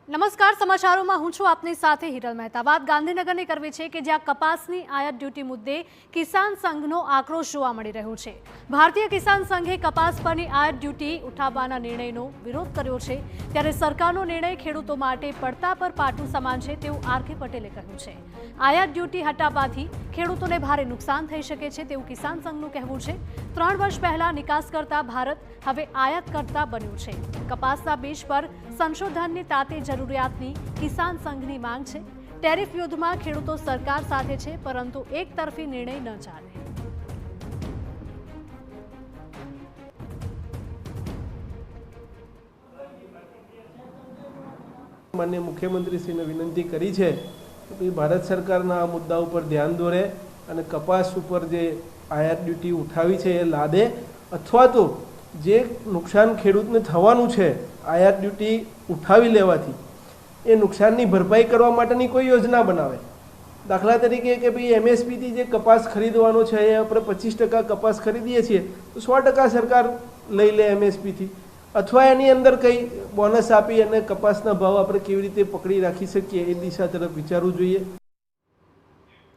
નમસ્કાર, સમાચારોમાં હું છું આપની સાથે હિરલ મહેતા। વાત ગાંધીનગરની કરવી છે કે જ્યાં કપાસની આયાત ડ્યુટી મુદ્દે કિસાન સંઘનો આક્રોશ જોવા મળી રહ્યો છે। ભારતીય કિસાન સંઘે કપાસ પરની આયાત ડ્યુટી ઉઠાવવાના નિર્ણયનો વિરોધ કર્યો છે, ત્યારે સરકારનો નિર્ણય ખેડૂતો માટે પડતા પર પાટું સમાન છે તેવું આર.કે. પટેલે કહ્યું છે। આયાત ડ્યુટી હટાવવાથી ખેડૂતોને ભારે નુકસાન થઈ શકે છે તેવું કિસાન સંઘનું કહેવું છે। 3 વર્ષ પહેલા નિકાસ કરતા ભારત હવે આયાત કરતા બન્યું છે। કપાસના બીજ પર સંશોધનની તાતે જરૂરિયાતની કિસાન સંઘની માંગ છે। ટેરિફ યુદ્ધમાં ખેડૂતો સરકાર સાથે છે, પરંતુ એક તરફી નિર્ણય ન ચાલે। माननीय मुख्यमंत्रीश्रीने विनंती करी है कि भारत सरकारना आ मुद्दा पर ध्यान दौरे और कपास पर जे आयात ड्यूटी उठावी है ए लादे, अथवा तो जे नुकसान खेडूतने थवानुं छे आयात ड्यूटी उठावी लेवाथी ए नुकसाननी भरपाई करवा माटेनी कोई योजना बनावे। दाखला तरीके के भाई MSP थी जे कपास खरीदवानो छे ए आपणे 25% कपास खरीदीए छीए तो 100% सरकार लई ले MSP थी, अथवा एनी अंदर कई बोनस आपी अने कपासना भाव आपणे केवी रीते पकड़ी राखी सकीए ए दिशा तरफ विचारवुं जोईए।